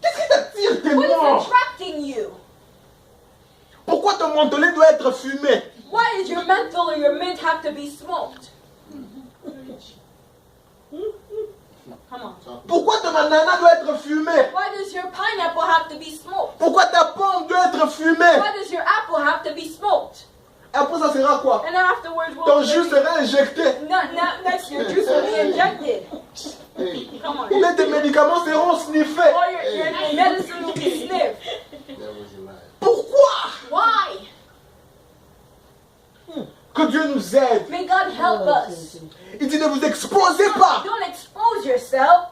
Qu'est-ce qui t'attire
What
tellement?
is attracting you?
Pourquoi ton mantelet doit être fumé?
Why does your menthol or your mint have to be smoked? Come on.
Pourquoi ton ananas doit être fumé?
Why does your pineapple have to be smoked?
Pourquoi ta pomme doit être fumée?
Why does your apple have to be smoked?
Et après ça sera quoi?
And then afterwards,
Ton jus sera injecté.
next your juice will be injected. Come
Ou
on.
bien tes médicaments seront sniffer.
All your medicine will be sniffed.
Pourquoi?
Why?
Que Dieu nous aide.
May God help us.
Il dit ne vous exposez pas
Don't expose yourself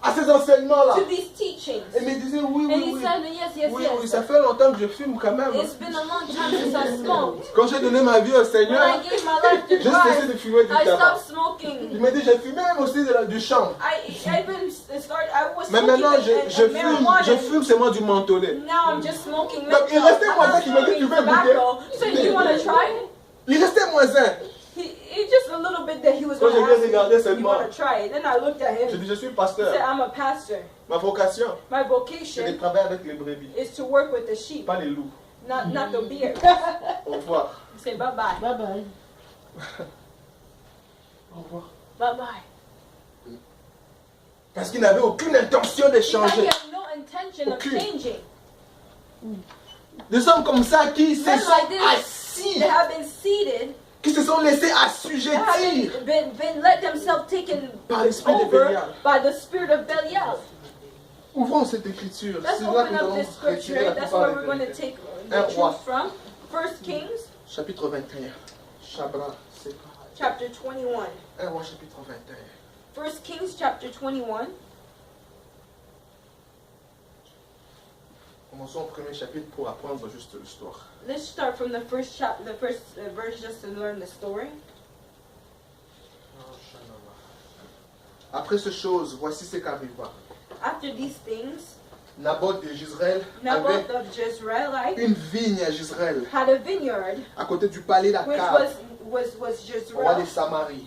à ces enseignements-là.
to these teachings.
Et me disait oui,
And
oui,
he
oui.
said, yes, yes,
Oui, oui,
yes.
ça fait longtemps que je fume quand même.
It's been a long time since I smoked.
Quand j'ai donné ma vie au
When
Seigneur,
I gave my life to
j'ai cessé de
Christ,
fumer du
I
tabac.
stopped smoking.
Il m'a dit, j'ai fumé même aussi du chanvre.
I was
Mais
smoking
maintenant, je
marijuana.
fume seulement du mentholé.
Now I'm just smoking
Donc, il
menthol.
restait
I'm
moins un
not
qui m'a dit, tu
smoking
veux goûter?
tobacco. So you want to try it?
Il restait moins un.
He just a little bit that he was
Quand
going to
j'ai
ask
regardé
me, you
seulement,
want to try it? Then I looked at
j'ai
him.
dit, je suis
He said,
pasteur.
I'm a pastor.
Ma vocation,
My
c'est de
vocation
travailler avec les brebis,
is to work with the sheep,
pas les loups.
not the bear.
Au revoir.
Say bye-bye.
Bye bye.
Au revoir.
Bye-bye.
Parce qu'il n'avait aucune intention
Because
d'échanger.
he had no intention of
Aucune.
changing.
Des hommes comme ça qui se
Men
sont
like this,
assis,
they have been seated,
qui se sont laissés
they have
assujettir
been let themselves taken
par l'esprit de
over
Bélial.
by the spirit of Belial.
Ouvrons cette écriture.
Let's
C'est là que
open
nous
up
allons
this
retirer
scripture.
la
That's
plupart
where
des
we're going to
vérités.
take
Un
the
roi.
truth from. 1 Kings
Chapitre 21. Chabra, c'est pas.
chapter 21.
1 roi chapitre 21.
1 Kings chapter 21.
Commençons au premier chapitre pour apprendre juste l'histoire.
Let's start from the first verse just to learn the story.
Après ces choses, voici ce qu'arriva.
After these things,
Naboth de Jezreel avait
Naboth of Jezreelite
une vigne à Jezreel,
had a vineyard,
à côté du palais
which
d'Akab,
was
roi de
Jezreel,
Samarie.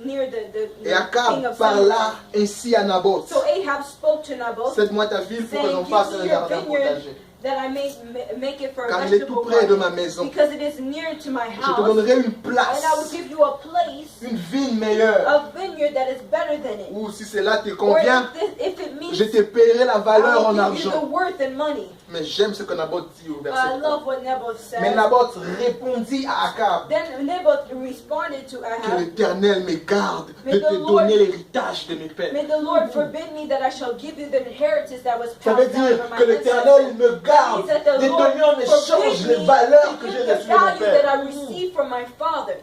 near the
Et
king
Akab
of
parla
Samaria.
ainsi à Naboth.
So Ahab spoke to Naboth
Cède-moi ta ville pour que
saying,
j'en
give
fasse
me
un
your
jardin
vineyard
potager.
that I may make it for a
Car il est tout
vegetable
près de ma
garden,
maison.
because it is near to my
Je te
house,
donnerai une
and I will
place,
give you a place,
une vigne meilleure.
a vineyard that is better than it.
Ou si cela te
Or
convient,
if it means
je te paierai la valeur en
I will give you the
argent.
worth in money.
Mais j'aime ce que Naboth dit au
I
verset 3.
love what Naboth
Mais
said.
Naboth répondit à Akab,
Then Naboth responded to
que
Ahab,
l'Éternel me garde
Mais
de
the
te
Lord-
donner l'héritage de mes pères.
may the Lord forbid me that I shall give you the inheritance that was
Ça veut
passed down
dire
from
que
my
l'Éternel
ancestors.
me garde
That means that the
de
Lord
donner en échange
forbid
les
me
valeurs
to
que j'ai
give the
reçues de mon
value that
père.
I received from my father.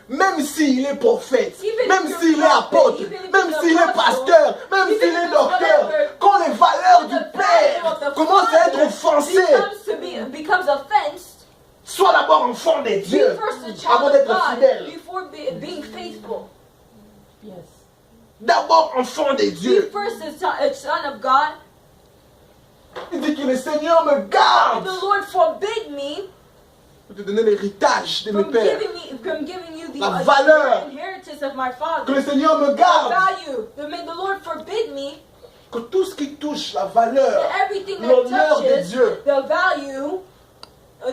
Même s'il est prophète,
Even
même
if you're
s'il est
prophet,
apôtre,
even if
même
you're
s'il est
apostle,
pasteur, même
even
s'il
if
est
it's
docteur,
whatever,
quand les valeurs
the
du
value
Père
of the
commencent à être
father
offensées,
becomes offense.
sois d'abord enfant de
Be
Dieu
first a
avant
child of
d'être
God
fidèle.
before being faithful.
Yes.
D'abord enfant de
Be
Dieu.
first a son of God.
Il dit que le Seigneur me
And
garde
the Lord forbid me
pour te donner l'héritage de mes
from
pères.
giving you the
La valeur.
inheritance of my
Que
father.
le Seigneur me
The
garde.
value. May the Lord forbid me
Que tout ce qui touche la valeur,
that everything that
l'honneur de
touches
Dieu
the value,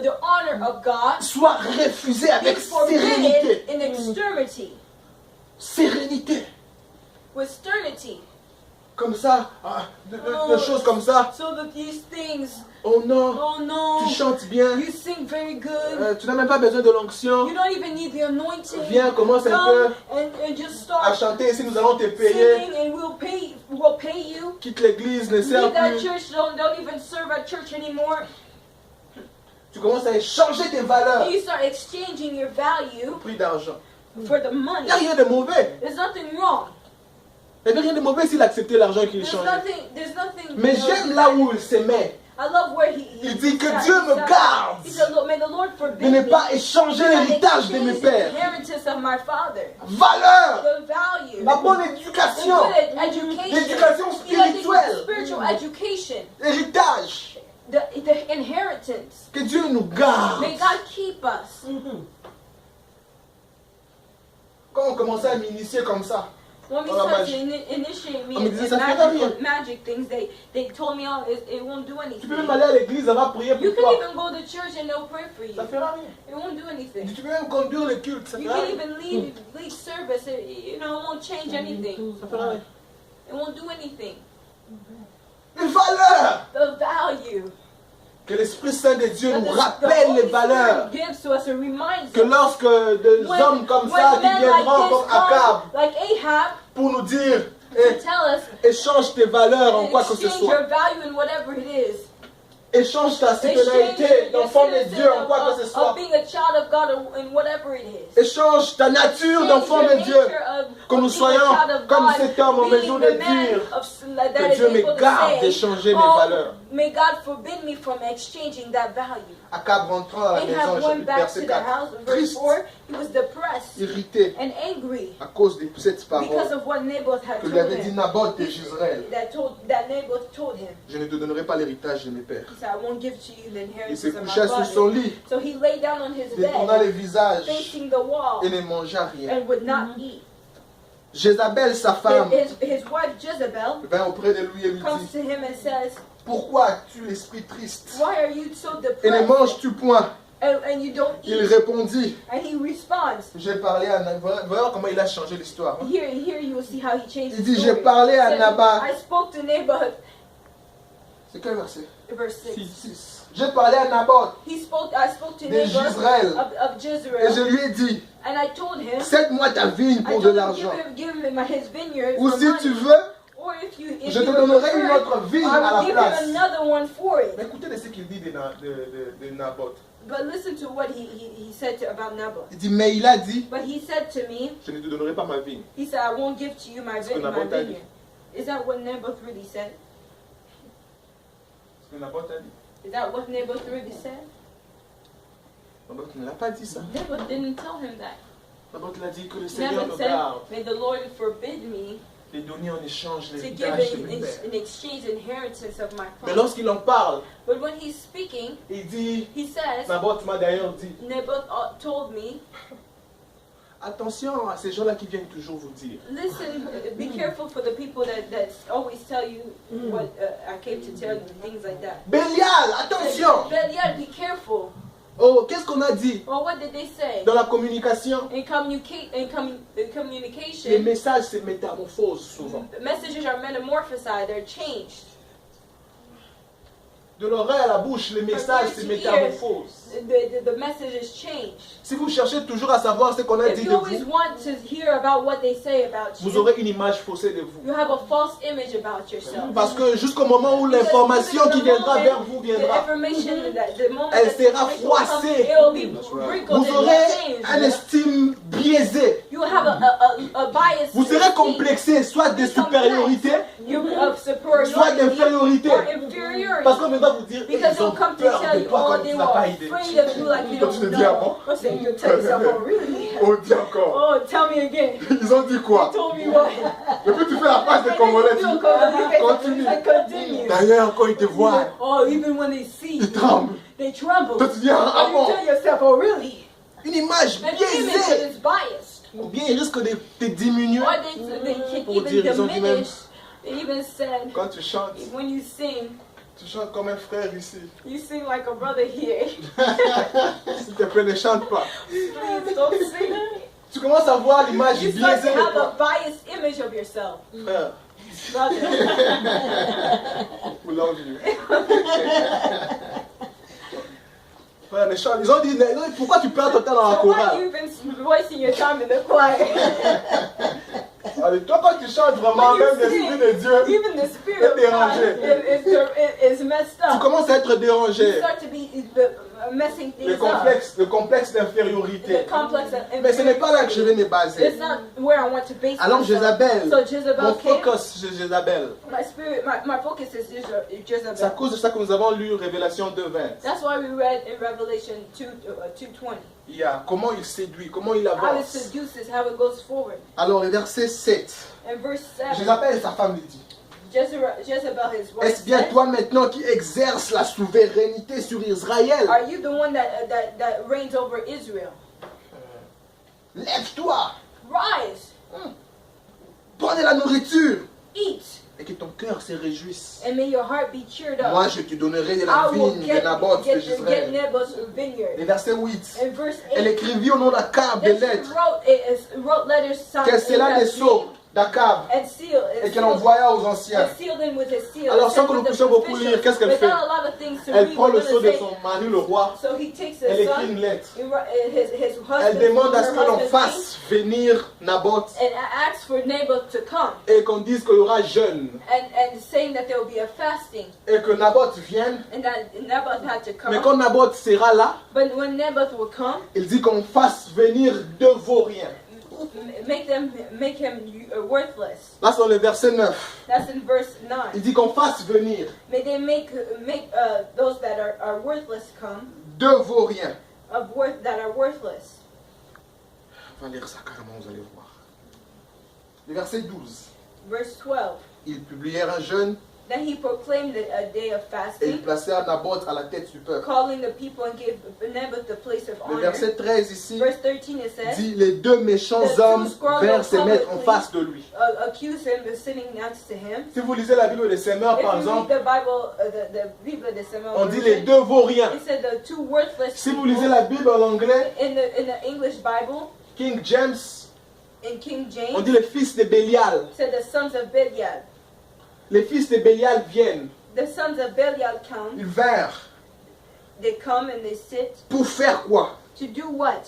the honor of God,
soit refusé
be
avec
forbidden
sérénité.
in extremity,
Sérénité.
with sternity.
Comme ça, de choses comme ça.
So that these things,
Oh non,
oh no,
tu chantes bien.
you sing very good.
Tu n'as même pas besoin de l'onction.
You don't even need the anointing.
Viens, commence un
Come
peu
and just
à
start
chanter ici, nous allons te payer.
singing and we'll pay you.
Quitte l'église, ne sert
Leave that
plus.
church, don't even serve at church anymore.
Tu commences à échanger tes valeurs
You start exchanging your value
au prix d'argent.
for the
Il
money.
n'y a rien de mauvais.
There's nothing wrong.
Il n'y avait rien de mauvais s'il acceptait l'argent qu'il échangeait.
There's nothing.
Mais j'aime là où il se met.
I love where he
Il dit que
sat-
Dieu
he
me
sat-
garde
He said, May the Lord
de
forbid
ne
me
pas échanger
to
l'héritage de mes
exchange the
pères.
inheritance of my father.
Valeur,
The value.
la bonne
The
éducation,
good education.
l'éducation spirituelle,
Spiritual education.
l'héritage.
The inheritance.
Que Dieu nous garde.
May God keep us.
Quand on commençait à m'initier comme ça,
When we
Oh, la
started
magie.
to initiate me
On me
in
disait, ça fera rien.
magic things, they told me, oh, it won't do
tu
anything.
peux même aller à l'église, ça va prier
You
pour
can
toi.
even go to church and they'll pray for you.
Ça fera rien.
It won't do anything.
Tu peux même conduire le culte, ça
You
fera
can
rien.
even lead service. It won't change anything.
Ça fera rien.
It won't do anything.
Les valeurs.
The value.
Que l'Esprit Saint de Dieu
that
nous
the
rappelle
Holy
les valeurs.
Spirit gives to us and reminds
Que
us.
lorsque des hommes comme ça qui
men
viendront comme
come,
Akab
like Ahab,
pour nous dire Et
tell us,
échange tes valeurs en quoi que ce
exchange
soit.
your value in whatever it is.
Échange ta citoyenneté d'enfant de Dieu en quoi que ce
of
soit.
being a child of God in whatever it is.
Échange ta nature d'enfant de Dieu. Que nous soyons comme cet homme en mesure de dire que Dieu me garde d'échanger mes valeurs.
May God forbid me from exchanging that value.
Akab rentrant à la maison,
Ahab went back to
verset
the
4.
house, verse
Triste,
4, he was depressed
irrité
and angry
à cause de cette
because
parole
of what Naboth had
que lui
told
avait dit
him.
Naboth de Jezreel.
That Naboth told him.
Je ne te donnerai pas l'héritage de mes pères.
He said, I won't give to you the
Il se
inheritance of
coucha
my
sur son
father.
lit,
So he lay down on his
détourna le
bed,
visage
facing the wall,
et ne mangea rien.
and would not eat.
Jézabel, sa femme,
His wife Jezebel
vint auprès de lui et lui
comes
dit,
to him and says,
pourquoi as-tu l'esprit triste
why are you so
et ne
depressed
manges-tu point?
and you don't
Il
eat?
répondit,
And he responds,
j'ai parlé à Naboth. Voyons comment il a changé l'histoire. hein.
here you will see how he changed
Il
the
dit,
story.
j'ai parlé à
He said,
Naboth.
I spoke to Naboth,
C'est quel verset?
verse 6.
6. J'ai parlé à Naboth
I spoke to
de
Naboth
Jezreel.
of
Et
Jezreel,
je lui ai dit,
and I told him,
cède-moi ta vigne
I
pour de
told him,
l'argent.
give him his vineyard
Ou
for
si
money.
tu veux,
Or if
je
you
te
would
donnerai une
prefer,
autre vigne
I
à la
will give
place.
him another one for it.
Mais écoutez ce qu'il dit de Naboth.
But listen to what he said about Naboth.
Il dit, mais il a dit,
But he said to me,
je ne te donnerai pas ma vigne.
he said, I won't give to you my
que Naboth a dit.
vineyard. Is that what Naboth really said?
Ce que Naboth a dit.
Is that what Naboth really said?
Naboth ne l'a pas dit ça.
Naboth didn't tell him that.
Naboth l'a dit que le Seigneur
Naboth
me
said,
garde
may the Lord forbid me
de donner en échange
to give
l'héritage de mes pères.
in exchange inheritance of my
Mais
father.
lorsqu'il en parle,
But when he's speaking,
il dit,
he says,
Naboth m'a d'ailleurs dit,
Naboth told me,
attention à ces gens-là qui viennent toujours vous dire.
listen, be careful for the people that always tell you what I came to tell you, things like that.
Bélial, attention!
Belial, be careful.
Oh, qu'est-ce qu'on a dit
Well, what did they say?
dans la communication?
In
Les
communication,
messages se métamorphosent souvent.
messages are metamorphosized, they're changed.
De l'oreille à la bouche, les messages se métamorphosent.
The message is changed.
Si vous cherchez toujours à savoir ce qu'on a
If
dit
you
de
always
vous,
want to hear about what they say about
vous
you,
aurez une image faussée de vous.
you have a false image about yourself.
Parce que jusqu'au moment où l'information qui viendra vers vous
The
viendra,
information, the moment
Elle
that
sera
information will come,
froissée.
it will be sprinkled
vous
and
aurez
changed.
une estime biaisée.
You will have a bias.
Vous serez complexé, soit de supériorité,
Of superiority
soit d'infériorité.
or inferiority.
Parce qu'on ne va vous dire,
Because
ils ont
they'll come to
peur
tell
de
you,
toi
oh,
comme
they
tu
were
n'as pas idée.
afraid of you like you
Toi,
don't
tu te dis, ah bon?
know. I say, you tell yourself, oh, really?
On dit encore.
Oh, tell me again.
Ils ont dit quoi?
They told me what?
Et puis tu fais la face des Congolais, tu
Continue.
continue. D'ailleurs, quand ils te voient,
Oh, even when they see
ils
you,
tremblent.
they tremble.
Toi, tu dis, ah
And you
bon?
tell yourself, oh, really?
Une image
An image that
biaisée.
is biased.
Ou bien ils risquent de te diminuer.
Or they can
Pour
even
dire, ils ont dit même,
diminish. They even said,
quand tu chantes,
when you sing,
tu chantes comme un frère ici.
you sing like a brother here.
S'il te plaît, ne chante pas.
Please don't sing.
Tu commences à voir l'image
You start
biaisée
to
de
have a
toi.
biased image of yourself.
Frère,
Brother.
we love you. Frère, ne chante. Ils ont dit, pourquoi tu perds ton temps dans la
So why
chorale?
you been wasting your time in the choir?
Allez, toi, quand tu chantes vraiment,
When you
même l'Esprit de Dieu,
even the spirit of God is messed
tu
up.
commences à être
You
dérangé.
start to be messing
Le
things up.
complexe d'infériorité.
The complex of
Mais ce n'est pas là que je vais me baser.
It's not where I want to base
Alors
myself.
Jézabel,
So Jezebel
mon
came.
focus sur Jézabel,
My spirit, my focus is Jezebel.
c'est à cause de ça que nous avons lu Révélation 2:20.
That's why we read in Revelation 2:20.
Il y a comment il séduit, comment il
How it
avance.
seduces, how it goes forward.
Alors le verset 7,
In verse 7,
Jézabel et sa femme lui dit,
Jezebel, his wife,
est-ce bien
said,
toi maintenant qui exerces la souveraineté sur Israël?
are you the one that reigns over Israel?
Lève-toi,
Rise,
prends de la nourriture
eat,
et que ton cœur se réjouisse.
and may your heart be cheered up.
Moi je te donnerai de la
I will
vigne
get
de Naboth de
get
Jezreel.
Naboth's
Le
vineyard.
verset 8,
In verse
elle
8,
écrivit au nom d'Akab des
then she
lettres
wrote letters signed
que cela ne
Ahab's
saute
name,
d'Akab
and seal
et qu'elle envoya aux anciens.
and sealed them with his seal.
Alors
and
sans
sent
que nous
with the
puissions beaucoup
officials.
lire, qu'est-ce qu'elle fait?
Without a lot of things to
Elle
read,
prend
we're
le
gonna
sceau de
say-
son mari, le roi.
So he takes
Elle
his
écrit une
son,
lettre.
his husband,
Elle demande à ce
her
que l'on
husband's
fasse venir Naboth
name, and asks for Naboth to come,
et qu'on dise qu'il y aura jeûne
and saying that there will be a fasting,
et que Naboth vienne.
and that Naboth had to come.
Mais quand Naboth sera là,
But when Naboth will come,
il dit qu'on fasse venir deux vauriens.
make him worthless.
Là, c'est dans le verset 9.
That's in verse 9.
Il dit qu'on fasse venir
May they make those that are worthless come,
deux vauriens.
that are worthless.
On va lire ça carrément, vous allez voir. Le verset 12.
Verse 12.
Ils publièrent un jeûne
Then he proclaimed a day of
et ils
fasting,
placèrent Naboth à la tête du peuple.
calling the people and gave Naboth the place of
Le
honor.
verset 13 ici
Verse 13 it says,
dit les deux méchants hommes vinrent se mettre en face de lui.
accuse him of sitting next to him.
Si vous lisez la Bible des Semeurs,
If
par
you
exemple,
read the Bible, the Bible de Samuel
on dit
version,
les deux vauriens.
it said the two worthless
Si vous
people.
lisez la Bible en anglais,
In the English Bible,
King James,
in King
on
James,
dit les fils de Bélial.
it said the sons of Belial.
Les fils de Bélial viennent.
The sons of Belial come.
Ils vinrent
They come and they sit
pour faire quoi?
to do what?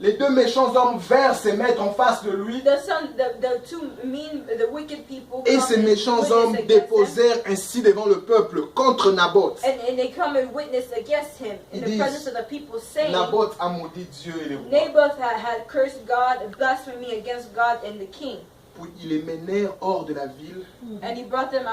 Les deux méchants hommes vinrent se mettre en face de lui.
The two mean, the wicked people
Et
come
ces
and
méchants
witness
hommes
against him.
déposèrent ainsi devant le peuple contre Naboth.
And they come and witness against him in
Ils
the
disent,
presence of the people, saying,
Naboth a maudit Dieu et les rois.
Naboth had cursed God, blasphemy against God and the king.
Puis ils les menèrent hors de la ville.
And he brought him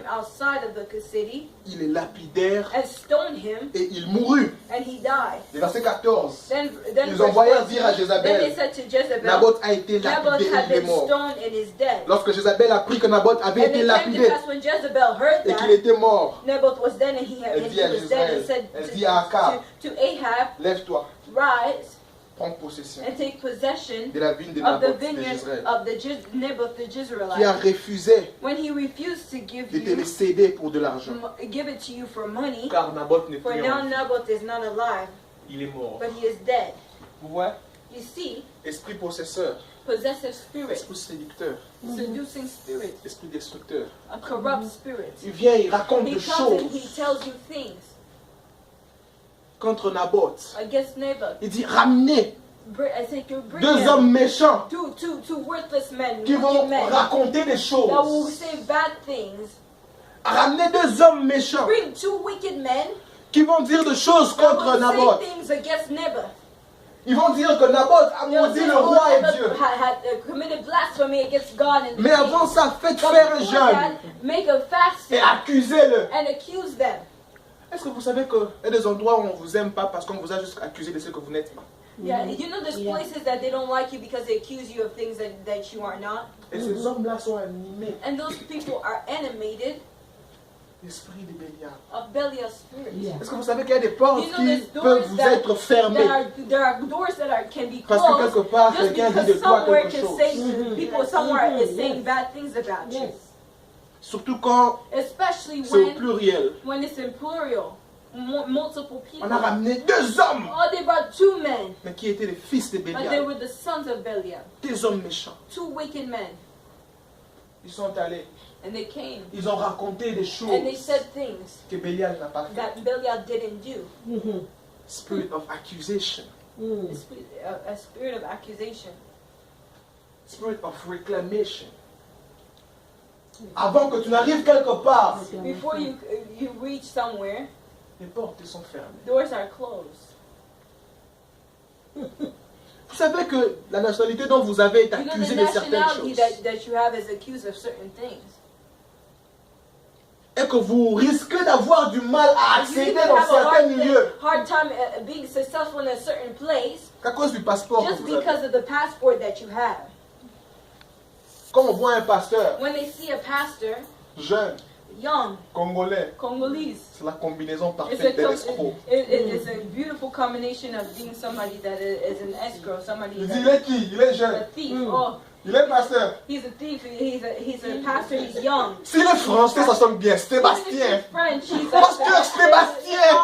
outside of the city
Ils les lapidèrent
and stoned him,
et il mourut.
and he died.
Le verset 14.
Then
Ils
verse
envoyèrent
14,
dire à
then they
Jézabel,
said to Jezebel,
Naboth a été
Naboth
lapidé
had
et il est
been
mort.
stoned and is dead.
Lorsque Jézabel apprit que Naboth avait
And
été
it came to
lapidé
pass when Jezebel heard
et qu'il
that
était mort,
Naboth was dead and
Elle
he
dit à
was dead, and
Jezreel,
said
elle dit à Akab,
to Ahab,
lève-toi,
rise
prends possession
and take possession
de la vigne de
of the
Naboth de
vineyard
Jezreel,
of Naboth the
qui a
Jezreelite.
refusé
When he refused to give
de te le
you,
céder pour de l'argent.
give it to you for money,
Car Naboth n'est
for
plus
now
en vie.
Naboth is not alive,
Il est mort.
but he is dead.
Vous voyez?
You see,
Esprit possesseur,
possessive spirit,
esprit séducteur,
seducing spirit,
esprit destructeur.
a corrupt spirit.
Il vient, il raconte
He
des
comes and he
choses
tells you things
contre Naboth.
against Naboth.
Il dit, ramenez
I say to bring
deux
him
hommes méchants
two worthless men,
qui vont
wicked men,
raconter des
that will
choses.
say bad things.
Ramenez deux hommes méchants
Bring two wicked men
qui vont dire des choses
that
contre
will
Naboth.
say things against Naboth.
Ils vont dire que Naboth a
They'll
maudit
say,
le
"Oh,
roi et
Naboth
Dieu.
had committed blasphemy against God and the
Mais
king."
avant ça, faites
But
faire un
before
jeûne
that, make a fasting
et accusez-le.
and accuse them.
Est-ce que vous savez qu'il y a des endroits où on ne vous aime pas parce qu'on vous a juste accusé de ce que vous n'êtes pas?
Yeah, you know there's places that they don't like you because they accuse you of things that you are not.
Et ces hommes-là sont animés
And those people are animated
d'esprit de Bélial.
of Belial spirit.
Est-ce que vous savez qu'il y a des portes
You know,
qui
there's doors
peuvent vous être fermées
There are doors that can be
parce que
closed
quelque part
just
quelqu'un dit de
because
toi
somewhere
quelque
can
chose?
say people somewhere is saying bad things about you.
Surtout quand
Especially
c'est au pluriel.
when it's in plural, multiple people.
On a ramené deux hommes,
Oh, they brought two men,
mais qui étaient les fils de
but they
Bélial.
were the sons of Belial,
Des hommes méchants.
two wicked men,
Ils sont allés,
and they came
ils ont raconté des choses
and they said things
que Bélial n'a pas fait.
that Belial didn't do.
Spirit of accusation,
A spirit of accusation,
spirit of reclamation. Avant que tu n'arrives quelque part,
before you reach somewhere,
les portes sont fermées.
doors are closed.
Vous savez que la nationalité dont vous avez est
You know, the
accusé de certaines
nationality
choses.
that you have is accused of certain things.
Et que vous risquez d'avoir du mal à
You
accéder
even
dans
have a
certains milieux.
hard time being successful in a certain place
À cause du passeport que
just
vous avez.
because of the passport that you have.
Quand on voit un pasteur
When they see a pastor,
jeune,
young,
congolais,
Congolese,
c'est la combinaison
it's
parfaite de l'escroc.
it's a beautiful combination of being somebody that is an escrow, somebody
Il dit, il
that's
est qui? Il est
a
jeune.
thief. Oh,
Il est pasteur.
he's a thief. He's a pastor. He's young.
S'il est français, ça sonne bien.
Even if
Sébastien.
he's French, he's
Pasteur Sébastien.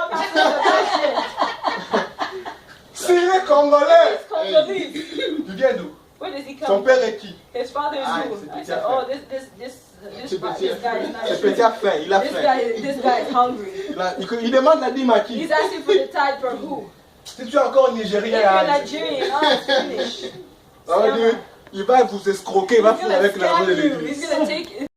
S'il est congolais.
Congolese.
Tu viens d'où?
Where does he come
Son
from?
père est qui?
His father is
Ah,
who?
c'est
I
petit
said,
à
oh,
faire.
this
C'est
guy
petit.
is not
C'est petit à faim, il a
This
faim.
guy is hungry.
Il demande la dîme à qui?
He's asking for the tithe from who?
Si tu es encore
If
Nigérien,
you're Nigerian, oh, it's finished.
il va vous escroquer, il va
He's
finir
gonna
avec l'argent de
scam you. He's
l'église.
gonna take